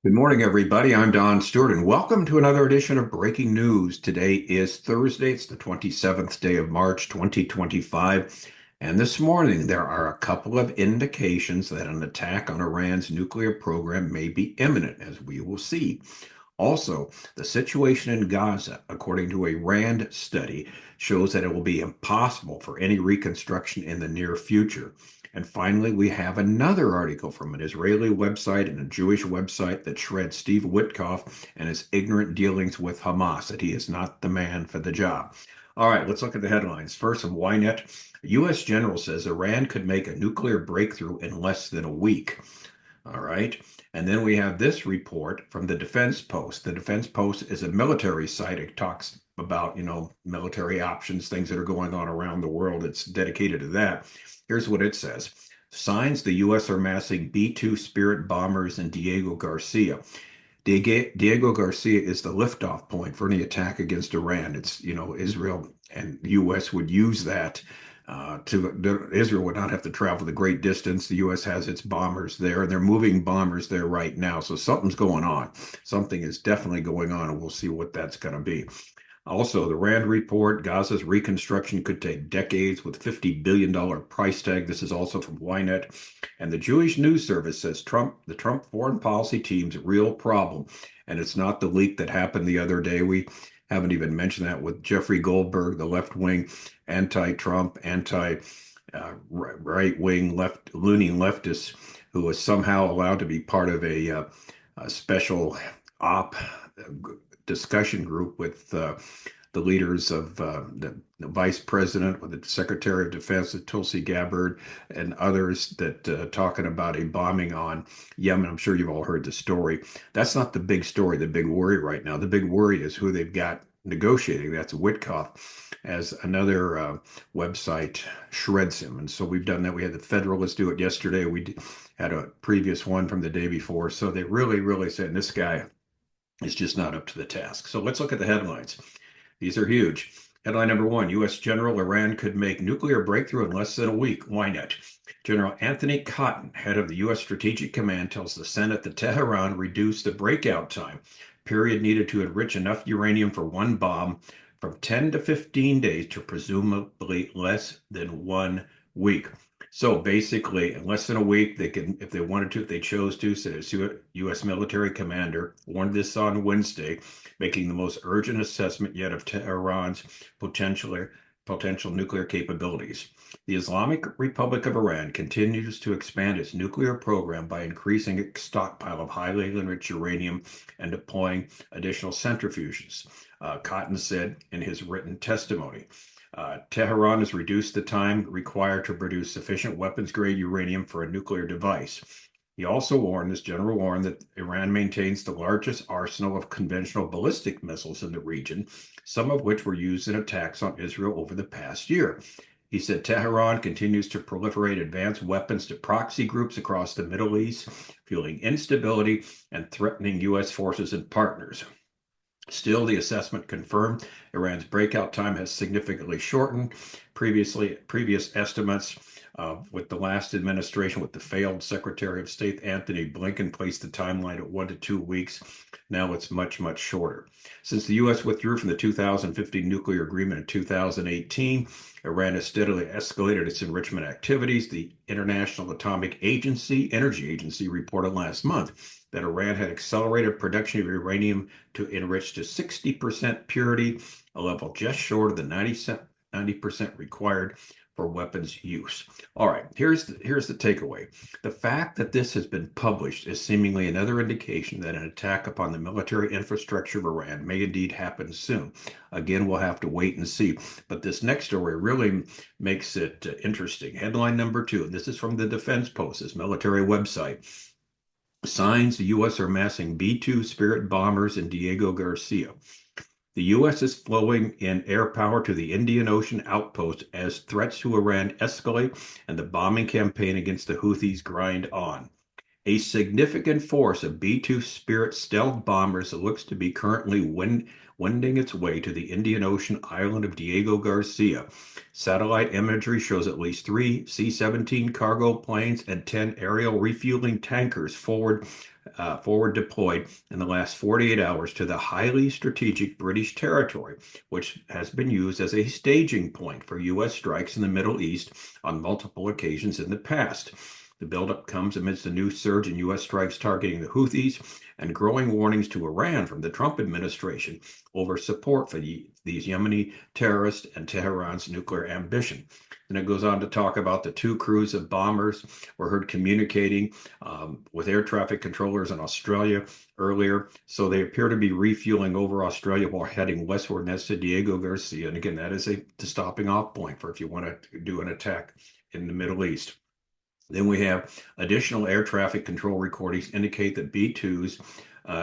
Good morning, everybody. I'm Don Stewart, and welcome to another edition of Breaking News. Today is Thursday. It's the 27th day of March, 2025. And this morning, there are a couple of indications that an attack on Iran's nuclear program may be imminent, as we will see. Also, the situation in Gaza, according to a RAND study, shows that it will be impossible for any reconstruction in the near future. And finally, we have another article from an Israeli website and a Jewish website that shreds Steve Witkoff and his ignorant dealings with Hamas, that he is not the man for the job. All right, let's look at the headlines. First, from YNET, a U.S. general says Iran could make a nuclear breakthrough in less than a week. All right. And then we have this report from the Defense Post. The Defense Post is a military site. It talks about, military options, things that are going on around the world. It's dedicated to that. Here's what it says. Signs the U.S. are massing B-2 Spirit bombers in Diego Garcia. Diego Garcia is the liftoff point for any attack against Iran. It's, Israel and the U.S. would use that Israel would not have to travel the great distance. The U.S. has its bombers there, and they're moving bombers there right now. So something's going on. Something is definitely going on, and we'll see what that's going to be. Also, the RAND report, Gaza's reconstruction could take decades with $50 billion price tag. This is also from YNET. And the Jewish News Service says the Trump foreign policy team's real problem. And it's not the leak that happened the other day. We haven't even mentioned that with Jeffrey Goldberg, the left-wing anti-Trump, right-wing leaning leftist who was somehow allowed to be part of a special op discussion group with the leaders of the vice president, with the secretary of defense, Tulsi Gabbard, and others that talking about a bombing on Yemen. I'm sure you've all heard the story. That's not the big story, the big worry right now. The big worry is who they've got negotiating. That's Witkoff, as another website shreds him. And so we've done that. We had the Federalists do it yesterday. We had a previous one from the day before. So they really, really said this guy is just not up to the task. So let's look at the headlines. These are huge. Headline number one, U.S. General Iran could make nuclear breakthrough in less than a week. YNET. General Anthony Cotton, head of the U.S. Strategic Command, tells the Senate that Tehran reduced the breakout time period needed to enrich enough uranium for one bomb from 10 to 15 days to presumably less than 1 week. So basically, in less than a week, they can, if they wanted to, if they chose to, said a U.S. military commander warned this on Wednesday, making the most urgent assessment yet of Tehran's potential nuclear capabilities. The Islamic Republic of Iran continues to expand its nuclear program by increasing its stockpile of highly enriched uranium and deploying additional centrifuges, Cotton said in his written testimony. Tehran has reduced the time required to produce sufficient weapons-grade uranium for a nuclear device. He also warned, this general warned, that Iran maintains the largest arsenal of conventional ballistic missiles in the region, some of which were used in attacks on Israel over the past year. He said Tehran continues to proliferate advanced weapons to proxy groups across the Middle East, fueling instability and threatening U.S. forces and partners. Still, the assessment confirmed Iran's breakout time has significantly shortened. Previous estimates with the last administration, with the failed Secretary of State Anthony Blinken, placed the timeline at 1 to 2 weeks. Now it's much, much shorter. Since the U.S. withdrew from the 2015 nuclear agreement in 2018, Iran has steadily escalated its enrichment activities. The International Atomic Energy Agency, reported last month that Iran had accelerated production of uranium to enrich to 60% purity, a level just short of the 90% required for weapons use. All right, here's the takeaway. The fact that this has been published is seemingly another indication that an attack upon the military infrastructure of Iran may indeed happen soon. Again, we'll have to wait and see. But this next story really makes it interesting. Headline number two, and this is from the Defense Post, this military website. Signs the U.S. are massing B-2 Spirit bombers in Diego Garcia. The U.S. is flowing in air power to the Indian Ocean outpost as threats to Iran escalate and the bombing campaign against the Houthis grind on. A significant force of B-2 Spirit stealth bombers that looks to be currently wending its way to the Indian Ocean island of Diego Garcia. Satellite imagery shows at least three C-17 cargo planes and 10 aerial refueling tankers forward deployed in the last 48 hours to the highly strategic British territory, which has been used as a staging point for U.S. strikes in the Middle East on multiple occasions in the past. The buildup comes amidst a new surge in U.S. strikes targeting the Houthis and growing warnings to Iran from the Trump administration over support for these Yemeni terrorists and Tehran's nuclear ambition. And it goes on to talk about the two crews of bombers were heard communicating with air traffic controllers in Australia earlier. So they appear to be refueling over Australia while heading westward, and that's to Diego Garcia. And again, that is the stopping off point for if you want to do an attack in the Middle East. Then we have additional air traffic control recordings indicate that B-2s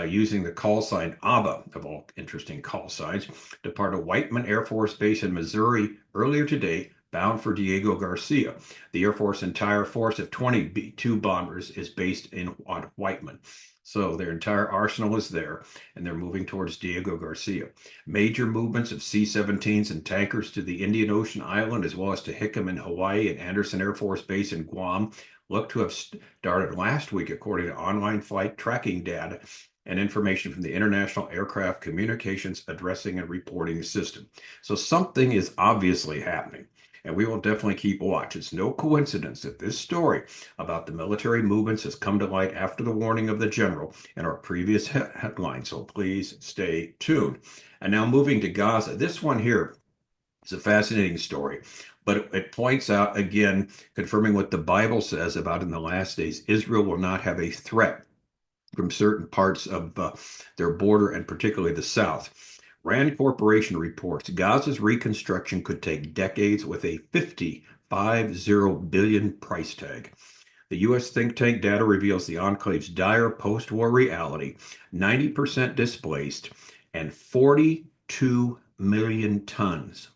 using the call sign ABBA, of all interesting call signs, departed Whiteman Air Force Base in Missouri earlier today, bound for Diego Garcia. The Air Force entire force of 20 B-2 bombers is based on Whiteman. So their entire arsenal is there, and they're moving towards Diego Garcia. Major movements of C-17s and tankers to the Indian Ocean island, as well as to Hickam in Hawaii and Anderson Air Force Base in Guam, look to have started last week, according to online flight tracking data and information from the International Aircraft Communications Addressing and Reporting System. So something is obviously happening, and we will definitely keep watch. It's no coincidence that this story about the military movements has come to light after the warning of the general in our previous headline, so please stay tuned. And now moving to Gaza. This one here is a fascinating story, but it points out, again, confirming what the Bible says about in the last days, Israel will not have a threat from certain parts of their border, and particularly the south. Rand Corporation reports Gaza's reconstruction could take decades with a $50 billion price tag. The U.S. think tank data reveals the enclave's dire post-war reality, 90% displaced, and 42 million tons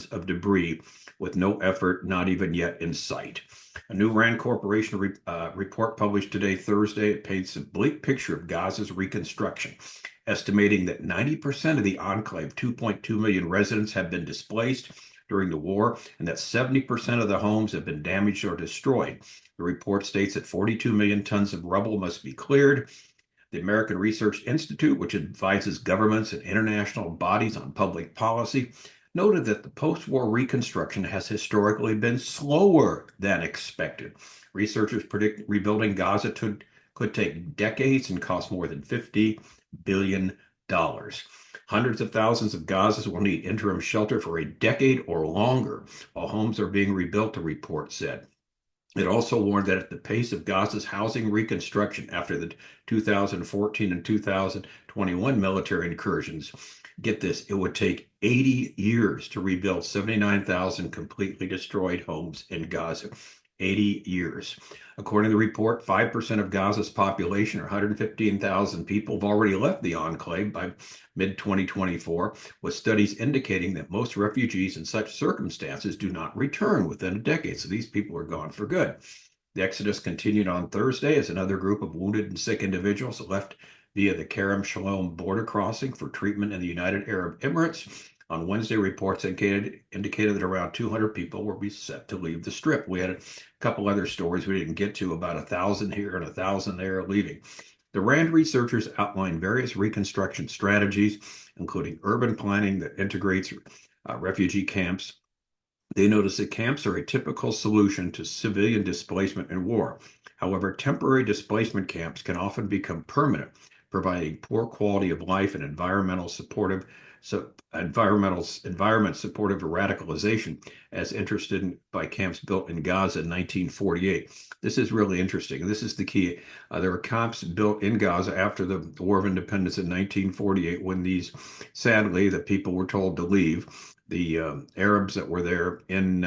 of debris with no effort, not even yet in sight. A new Rand Corporation report published today, Thursday, it paints a bleak picture of Gaza's reconstruction, estimating that 90% of the enclave, 2.2 million residents, have been displaced during the war, and that 70% of the homes have been damaged or destroyed. The report states that 42 million tons of rubble must be cleared. The American Research Institute, which advises governments and international bodies on public policy, noted that the post-war reconstruction has historically been slower than expected. Researchers predict rebuilding Gaza could take decades and cost more than $50 billion. Hundreds of thousands of Gazans will need interim shelter for a decade or longer while homes are being rebuilt, the report said. It also warned that at the pace of Gaza's housing reconstruction after the 2014 and 2021 military incursions, get this, it would take 80 years to rebuild 79,000 completely destroyed homes in Gaza. 80 years. According to the report, 5% of Gaza's population, or 115,000 people, have already left the enclave by mid-2024, with studies indicating that most refugees in such circumstances do not return within a decade. So these people are gone for good. The exodus continued on Thursday as another group of wounded and sick individuals left via the Kerem Shalom border crossing for treatment in the United Arab Emirates. On Wednesday, reports indicated that around 200 people were set to leave the Strip. We had a couple other stories we didn't get to, about 1,000 here and 1,000 there leaving. The RAND researchers outlined various reconstruction strategies, including urban planning that integrates refugee camps. They notice that camps are a typical solution to civilian displacement and war. However, temporary displacement camps can often become permanent, providing poor quality of life and environment supportive of radicalization, as interested by camps built in Gaza in 1948. This is really interesting. This is the key. There were camps built in Gaza after the War of Independence in 1948, when sadly, the people were told to leave. The Arabs that were there in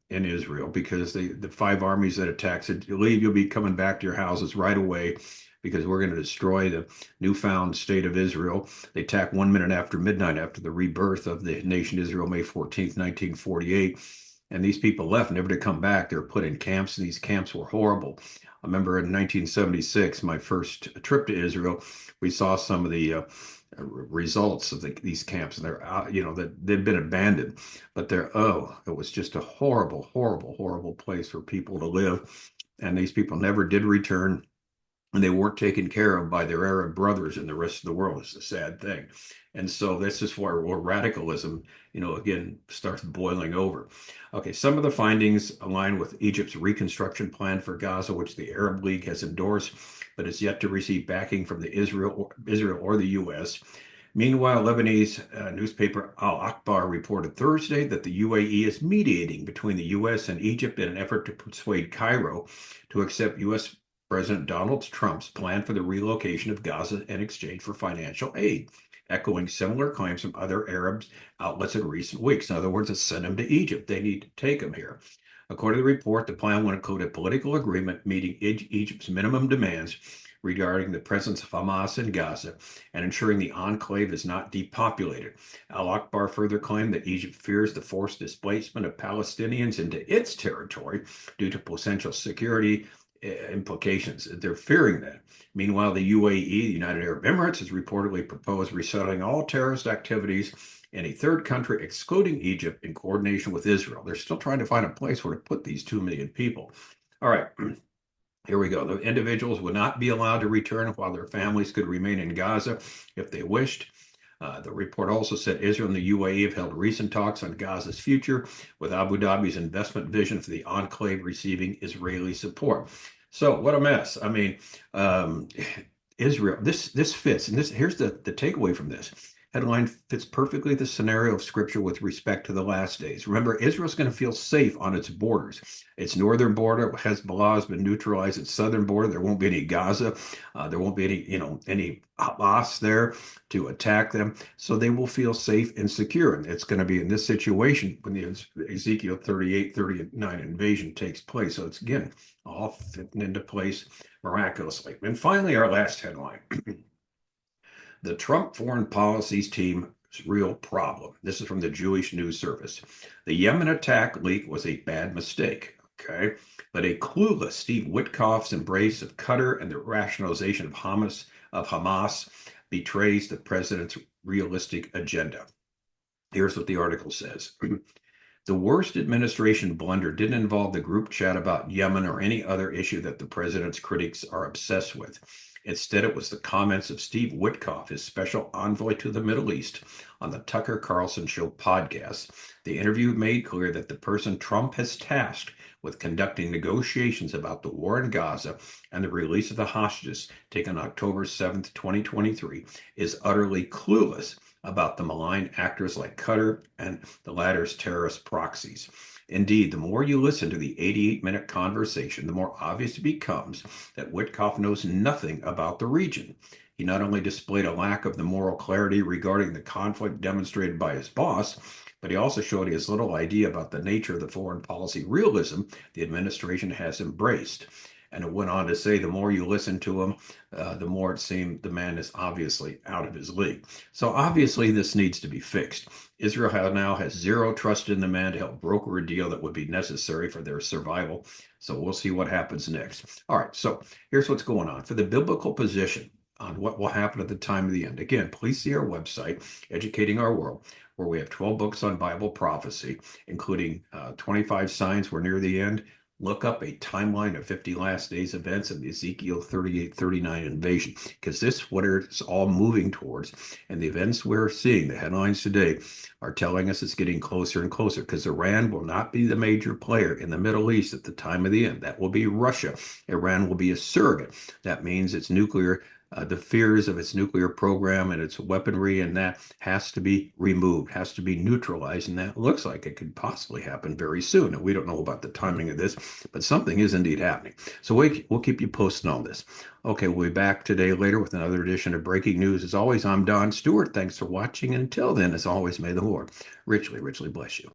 Israel, because the five armies that attacked said, "You leave, you'll be coming back to your houses right away, because we're going to destroy the newfound state of Israel." They attacked 1 minute after midnight, after the rebirth of the nation Israel, May 14th, 1948. And these people left, never to come back. They were put in camps, and these camps were horrible. I remember in 1976, my first trip to Israel, we saw some of the results of these camps, and they're that they've been abandoned, but it was just a horrible, horrible, horrible place for people to live, and these people never did return, and they weren't taken care of by their Arab brothers in the rest of the world. It's a sad thing. And so this is where radicalism, again, starts boiling over. Okay, some of the findings align with Egypt's reconstruction plan for Gaza, which the Arab League has endorsed, but is yet to receive backing from the Israel or the U.S. Meanwhile, Lebanese newspaper Al Akbar reported Thursday that the UAE is mediating between the U.S. and Egypt in an effort to persuade Cairo to accept U.S. President Donald Trump's plan for the relocation of Gaza in exchange for financial aid, echoing similar claims from other Arab outlets in recent weeks. In other words, it's send them to Egypt. They need to take them here. According to the report, the plan will include a political agreement meeting Egypt's minimum demands regarding the presence of Hamas in Gaza and ensuring the enclave is not depopulated. Al Akbar further claimed that Egypt fears the forced displacement of Palestinians into its territory due to potential security implications. They're fearing that. Meanwhile, the UAE, the United Arab Emirates, has reportedly proposed resettling all terrorist activities in a third country, excluding Egypt, in coordination with Israel. They're still trying to find a place where to put these 2 million people. All right, here we go. The individuals would not be allowed to return while their families could remain in Gaza if they wished. The report also said Israel and the UAE have held recent talks on Gaza's future, with Abu Dhabi's investment vision for the enclave receiving Israeli support. So what a mess. I mean, Israel, this fits, and here's the takeaway from this. Headline fits perfectly the scenario of scripture with respect to the last days. Remember, Israel's going to feel safe on its borders. Its northern border, Hezbollah, has been neutralized. Its southern border, there won't be any Gaza. There won't be any Hamas there to attack them. So they will feel safe and secure. And it's going to be in this situation when the Ezekiel 38-39 invasion takes place. So it's, again, all fitting into place miraculously. And finally, our last headline. The Trump foreign policies team's real problem. This is from the Jewish News Service. The Yemen attack leak was a bad mistake, okay? But a clueless Steve Witkoff's embrace of Qatar and the rationalization of Hamas betrays the president's realistic agenda. Here's what the article says. The worst administration blunder didn't involve the group chat about Yemen or any other issue that the president's critics are obsessed with. Instead, it was the comments of Steve Witkoff, his special envoy to the Middle East, on the Tucker Carlson Show podcast. The interview made clear that the person Trump has tasked with conducting negotiations about the war in Gaza and the release of the hostages taken October 7th, 2023, is utterly clueless about the malign actors like Qatar and the latter's terrorist proxies. Indeed, the more you listen to the 88-minute conversation, the more obvious it becomes that Witkoff knows nothing about the region. He not only displayed a lack of the moral clarity regarding the conflict demonstrated by his boss, but he also showed he has little idea about the nature of the foreign policy realism the administration has embraced. And it went on to say, the more you listen to him, the more it seemed the man is obviously out of his league. So obviously this needs to be fixed. Israel now has zero trust in the man to help broker a deal that would be necessary for their survival. So we'll see what happens next. All right, so here's what's going on. For the biblical position on what will happen at the time of the end. Again, please see our website, Educating Our World, where we have 12 books on Bible prophecy, including 25 signs we're near the end. Look up a timeline of 50 last days events and the Ezekiel 38-39 invasion, because this is what it's all moving towards. And the events we're seeing, the headlines today, are telling us it's getting closer and closer, because Iran will not be the major player in the Middle East at the time of the end. That will be Russia. Iran will be a surrogate. That means its nuclear the fears of its nuclear program and its weaponry, and that has to be removed, has to be neutralized, and that looks like it could possibly happen very soon. And we don't know about the timing of this, but something is indeed happening. So we'll keep you posted on this. Okay, we'll be back today later with another edition of Breaking News. As always, I'm Don Stewart. Thanks for watching. Until then, as always, may the Lord richly, richly bless you.